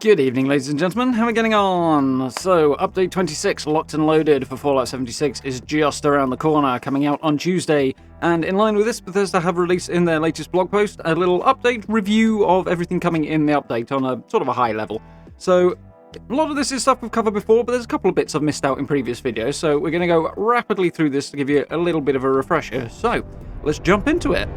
Good evening, ladies and gentlemen. How are we getting on? So, update 26, Locked and Loaded for Fallout 76 is just around the corner, coming out on Tuesday. And in line with this, Bethesda have released in their latest blog post a little update review of everything coming in the update on a sort of a high level. So, a lot of this is stuff we've covered before, but there's a couple of bits I've missed out in previous videos, so we're going to go rapidly through this to give you a little bit of a refresher. So, let's jump into it.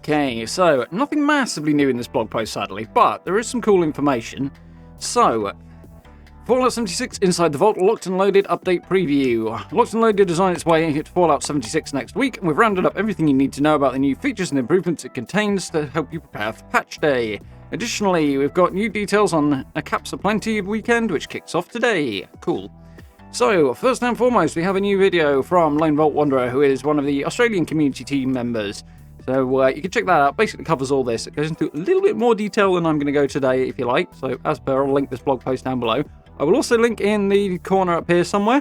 Okay, so nothing massively new in this blog post, sadly, but there is some cool information. So, Fallout 76 Inside the Vault Locked and Loaded Update Preview. Locked and Loaded is on its way to Fallout 76 next week, and we've rounded up everything you need to know about the new features and improvements it contains to help you prepare for Patch Day. Additionally, we've got new details on a Aplenty weekend, which kicks off today. Cool. So, first and foremost, we have a new video from Lone Vault Wanderer, who is one of the Australian community team members. So you can check that out. Basically covers all this. It goes into a little bit more detail than I'm going to go today, if you like. So as per, I'll link this blog post down below. I will also link in the corner up here somewhere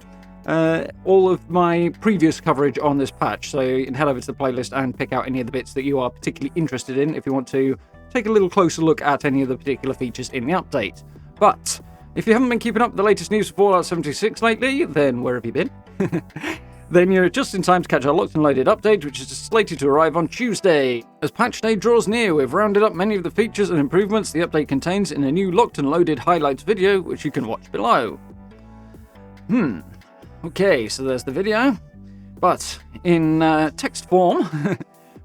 all of my previous coverage on this patch. So you can head over to the playlist and pick out any of the bits that you are particularly interested in if you want to take a little closer look at any of the particular features in the update. But if you haven't been keeping up with the latest news for Fallout 76 lately, then where have you been? Then you're just in time to catch our Locked and Loaded update, which is slated to arrive on Tuesday. As Patch Day draws near, we've rounded up many of the features and improvements the update contains in a new Locked and Loaded highlights video, which you can watch below. Okay, so there's the video. But in text form,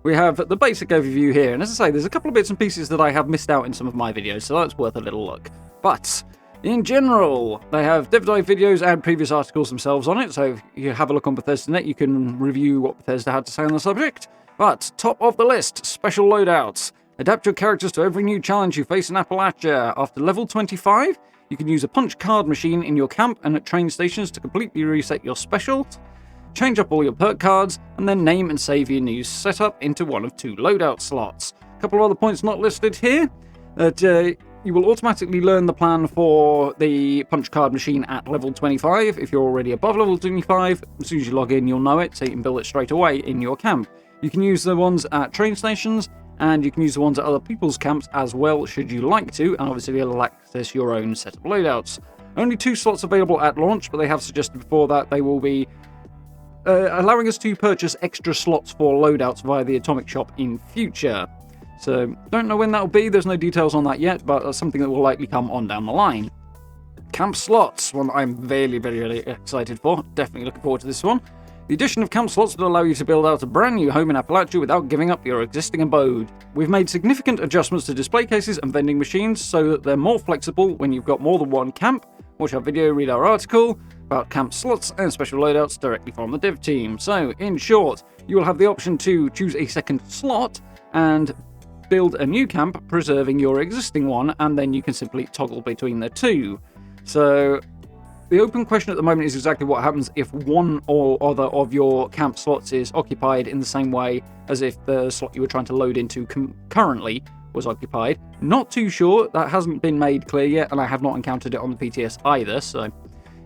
we have the basic overview here. And as I say, there's a couple of bits and pieces that I have missed out in some of my videos, so that's worth a little look. But in general, they have dev dive videos and previous articles themselves on it, so if you have a look on Bethesda.net, you can review what Bethesda had to say on the subject. But top of the list, special loadouts. Adapt your characters to every new challenge you face in Appalachia. After level 25, you can use a punch card machine in your camp and at train stations to completely reset your specials, change up all your perk cards, and then name and save your new setup into one of 2 loadout slots. A couple of other points not listed here, that you will automatically learn the plan for the punch card machine at level 25. If you're already above level 25, as soon as you log in, you'll know it, so you can build it straight away in your camp. You can use the ones at train stations, and you can use the ones at other people's camps as well, should you like to, and obviously you'll access your own set of loadouts. Only 2 slots available at launch, but they have suggested before that they will be allowing us to purchase extra slots for loadouts via the Atomic Shop in future. So, don't know when that'll be, there's no details on that yet, but that's something that will likely come on down the line. Camp slots, one that I'm very, very, very excited for. Definitely looking forward to this one. The addition of camp slots will allow you to build out a brand new home in Appalachia without giving up your existing abode. We've made significant adjustments to display cases and vending machines so that they're more flexible when you've got more than one camp. Watch our video, read our article about camp slots and special loadouts directly from the dev team. So, in short, you will have the option to choose a second slot and build a new camp, preserving your existing one, and then you can simply toggle between the 2. So, the open question at the moment is exactly what happens if one or other of your camp slots is occupied in the same way as if the slot you were trying to load into currently was occupied. Not too sure, that hasn't been made clear yet, and I have not encountered it on the PTS either, so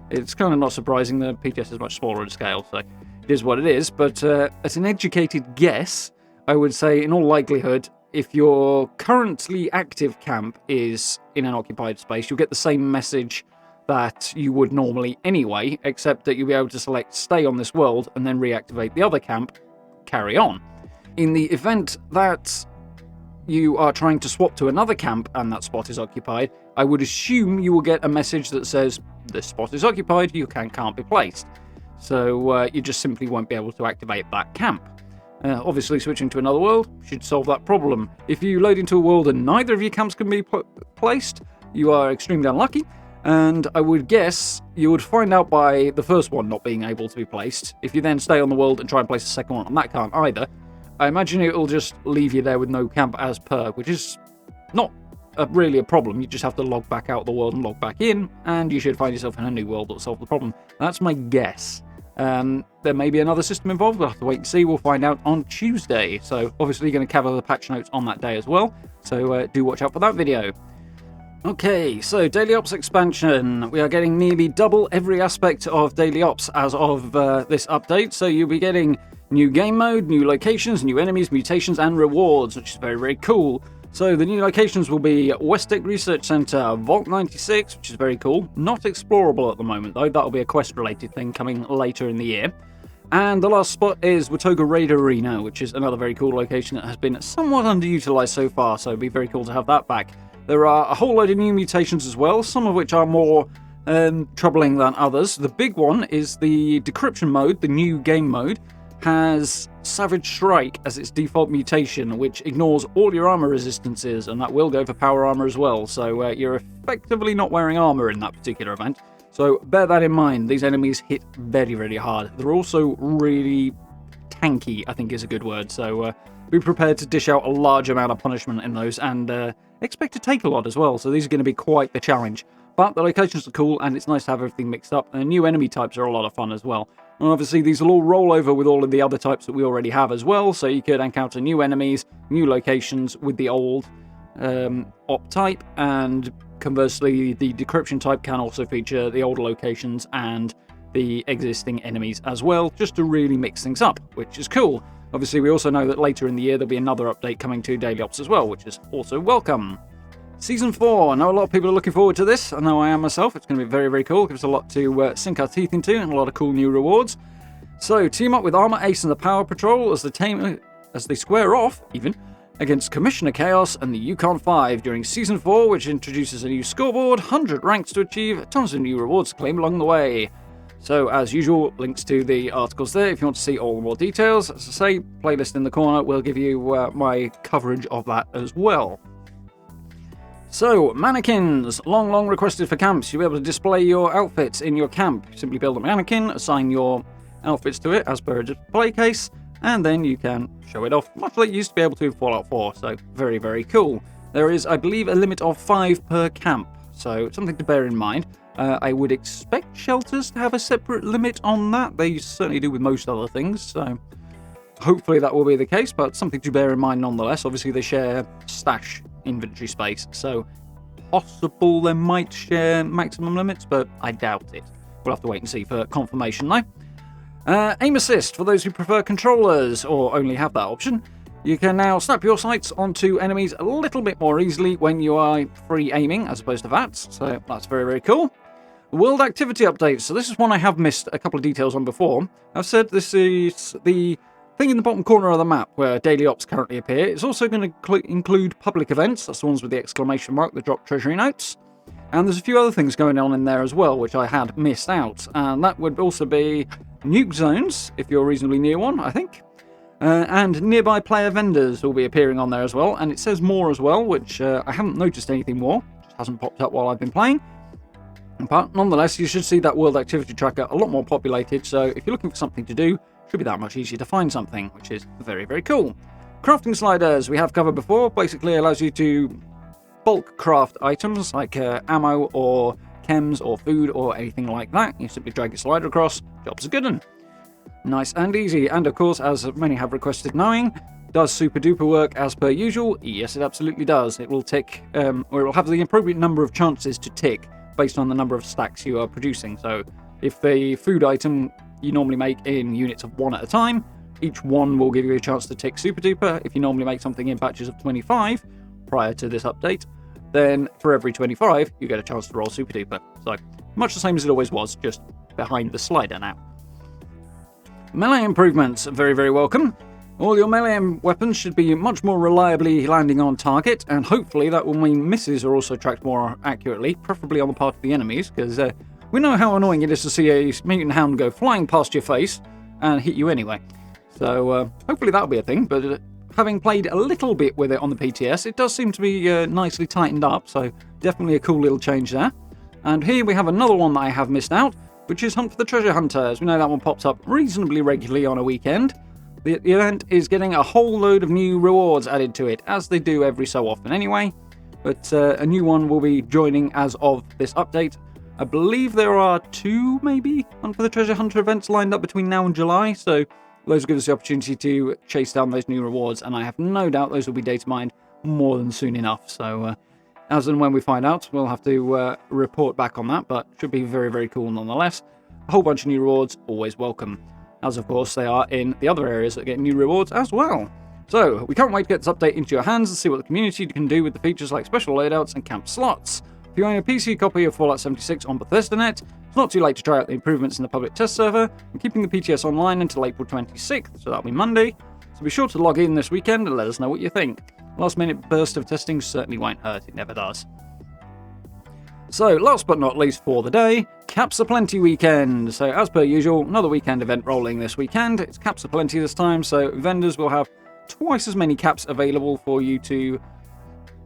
it's kind of not surprising. The PTS is much smaller in scale, so it is what it is, but as an educated guess, I would say in all likelihood, if your currently active camp is in an occupied space, you'll get the same message that you would normally anyway, except that you'll be able to select stay on this world and then reactivate the other camp, carry on. In the event that you are trying to swap to another camp and that spot is occupied, I would assume you will get a message that says, this spot is occupied, you can't be placed. So you just simply won't be able to activate that camp. Obviously, switching to another world should solve that problem. If you load into a world and neither of your camps can be placed, you are extremely unlucky, and I would guess you would find out by the first one not being able to be placed. If you then stay on the world and try and place the second one, and that can't either, I imagine it will just leave you there with no camp as per, which is not really a problem. You just have to log back out of the world and log back in, and you should find yourself in a new world that will solve the problem. That's my guess. There may be another system involved, we'll have to wait and see, we'll find out on Tuesday. So obviously you're going to cover the patch notes on that day as well, so do watch out for that video. Okay, so Daily Ops expansion. We are getting nearly double every aspect of Daily Ops as of this update, so you'll be getting New game mode, new locations, new enemies, mutations, and rewards, which is very, very cool. So the new locations will be Westec Research Center, Vault 96, which is very cool. Not explorable at the moment, though. That'll be a quest-related thing coming later in the year. And the last spot is Watoga Raid Arena, which is another very cool location that has been somewhat underutilized so far, so it'd be very cool to have that back. There are a whole load of new mutations as well, some of which are more troubling than others. The big one is the Decryption Mode, the new game mode, has Savage Strike as its default mutation, which ignores all your armor resistances, and that will go for power armor as well, so you're effectively not wearing armor in that particular event. So bear that in mind, these enemies hit very, very hard. They're also really tanky, I think is a good word, so be prepared to dish out a large amount of punishment in those, and expect to take a lot as well, so these are going to be quite the challenge. But the locations are cool, and it's nice to have everything mixed up, and the new enemy types are a lot of fun as well. And obviously these will all roll over with all of the other types that we already have as well, so you could encounter new enemies, new locations with the old op type, and conversely the decryption type can also feature the older locations and the existing enemies as well, just to really mix things up, which is cool. Obviously we also know that later in the year there'll be another update coming to Daily Ops as well, which is also welcome. Season 4, I know a lot of people are looking forward to this. I know I am myself. It's going to be very, very cool. It gives us a lot to sink our teeth into and a lot of cool new rewards. So, team up with Armor Ace and the Power Patrol as they square off, even, against Commissioner Chaos and the Yukon 5 during Season 4, which introduces a new scoreboard, 100 ranks to achieve, tons of new rewards to claim along the way. So, as usual, links to the articles there if you want to see all the more details. As I say, playlist in the corner will give you my coverage of that as well. So, Mannequins, long requested for camps. You'll be able to display your outfits in your camp. Simply build a mannequin, assign your outfits to it as per a display case, and then you can show it off, much like you used to be able to in Fallout 4, so very, very cool. There is, I believe, a limit of 5 per camp, so something to bear in mind. I would expect shelters to have a separate limit on that. They certainly do with most other things, so hopefully that will be the case, but something to bear in mind nonetheless. Obviously, they share stash inventory space, so possible they might share maximum limits, but I doubt it. We'll have to wait and see for confirmation though. Aim assist for those who prefer controllers or only have that option. You can now snap your sights onto enemies a little bit more easily when you are free aiming as opposed to VATS, so that's very, very cool. World activity updates. So this is one I have missed a couple of details on before. I've said this is the thing in the bottom corner of the map where daily ops currently appear. It's also going to include public events. That's the ones with the exclamation mark that drop treasury notes. And there's a few other things going on in there as well, which I had missed out. And that would also be nuke zones, if you're reasonably near one, I think. And nearby player vendors will be appearing on there as well. And it says more as well, which I haven't noticed anything more. Just hasn't popped up while I've been playing. But nonetheless, you should see that world activity tracker a lot more populated. So if you're looking for something to do, should be that much easier to find something, which is very, very cool. Crafting sliders we have covered before. Basically allows you to bulk craft items like ammo or chems or food or anything like that. You simply drag your slider across, job's a good one. Nice and easy. And of course, as many have requested knowing, does Super Duper work as per usual? Yes, it absolutely does. It will tick, or it will have the appropriate number of chances to tick based on the number of stacks you are producing. So if the food item you normally make in units of 1 at a time, each one will give you a chance to tick Super Duper. If you normally make something in batches of 25 prior to this update, then for every 25 you get a chance to roll Super Duper. So much the same as it always was, just behind the slider now. Melee improvements are very, very welcome. All your melee weapons should be much more reliably landing on target, and hopefully that will mean misses are also tracked more accurately, preferably on the part of the enemies, because we know how annoying it is to see a mutant hound go flying past your face and hit you anyway. So hopefully that'll be a thing, but having played a little bit with it on the PTS, it does seem to be nicely tightened up, so definitely a cool little change there. And here we have another one that I have missed out, which is Hunt for the Treasure Hunter. As we know, that one pops up reasonably regularly on a weekend. The event is getting a whole load of new rewards added to it, as they do every so often anyway. But a new one will be joining as of this update. I believe there are 2, maybe, Hunt for the Treasure Hunter events lined up between now and July, so those give us the opportunity to chase down those new rewards, and I have no doubt those will be data mined more than soon enough. So as and when we find out, we'll have to report back on that, but should be very, very cool nonetheless. A whole bunch of new rewards, always welcome. as of course they are in the other areas that get new rewards as well. So, we can't wait to get this update into your hands and see what the community can do with the features like special loadouts and camp slots. If you own a PC copy of Fallout 76 on Bethesda.net, it's not too late to try out the improvements in the public test server, and keeping the PTS online until April 26th, so that'll be Monday. So be sure to log in this weekend and let us know what you think. Last minute burst of testing certainly won't hurt, it never does. So, last but not least for the day, Caps Aplenty weekend. So, as per usual, another weekend event rolling this weekend. It's Caps Aplenty this time, so vendors will have twice as many caps available for you to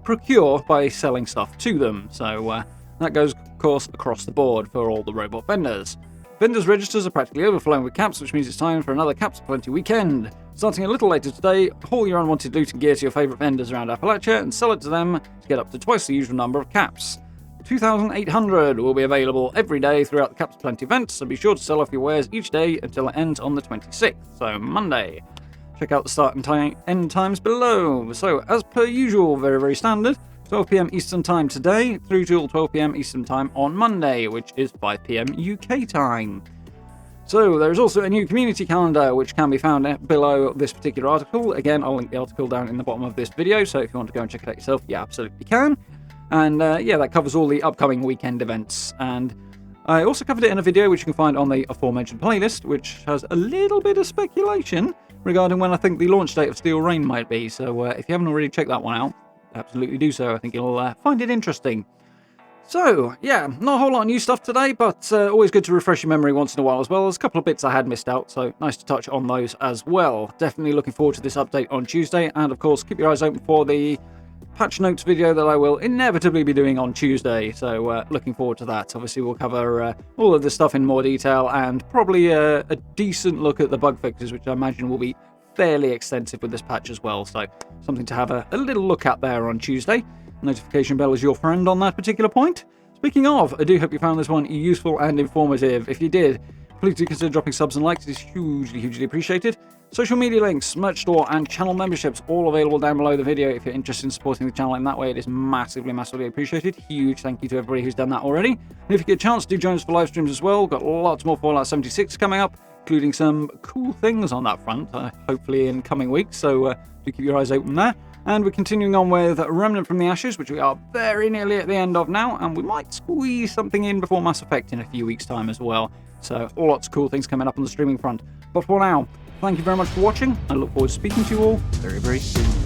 procure by selling stuff to them. So, that goes, of course, across the board for all the robot vendors. Vendors' registers are practically overflowing with caps, which means it's time for another Caps Aplenty weekend. Starting a little later today, haul your unwanted loot and gear to your favourite vendors around Appalachia and sell it to them to get up to twice the usual number of caps. 2,800 will be available every day throughout the Caps Aplenty event, so be sure to sell off your wares each day until it ends on the 26th, so Monday. Check out the start and end times below. So, as per usual, very, very standard, 12 PM Eastern Time today through till 12 PM Eastern Time on Monday, which is 5 PM UK time. So, there is also a new community calendar which can be found below this particular article. Again, I'll link the article down in the bottom of this video, so if you want to go and check it out yourself, you absolutely can. And yeah, that covers all the upcoming weekend events. And I also covered it in a video which you can find on the aforementioned playlist, which has a little bit of speculation regarding when I think the launch date of Steel Rain might be. So if you haven't already checked that one out, absolutely do so. I think you'll find it interesting. So, yeah, not a whole lot of new stuff today, but always good to refresh your memory once in a while as well. There's a couple of bits I had missed out, so nice to touch on those as well. Definitely looking forward to this update on Tuesday, and of course, keep your eyes open for the patch notes video that I will inevitably be doing on Tuesday, so looking forward to that. Obviously, we'll cover all of this stuff in more detail, and probably a decent look at the bug fixes, which I imagine will be fairly extensive with this patch as well, so something to have a little look at there on Tuesday. Notification bell is your friend on that particular point. Speaking of, I do hope you found this one useful and informative. If you did, please do consider dropping subs and likes. It is hugely, hugely appreciated. Social media links, merch store, and channel memberships all available down below the video. If you're interested in supporting the channel in that way, it is massively, massively appreciated. Huge thank you to everybody who's done that already. And if you get a chance, do join us for live streams as well. We've got lots more Fallout 76 coming up, including some cool things on that front, hopefully in coming weeks. So do keep your eyes open there. And we're continuing on with Remnant from the Ashes, which we are very nearly at the end of now, and we might squeeze something in before Mass Effect in a few weeks' time as well. So, lots of cool things coming up on the streaming front. But for now, thank you very much for watching. I look forward to speaking to you all very, very soon.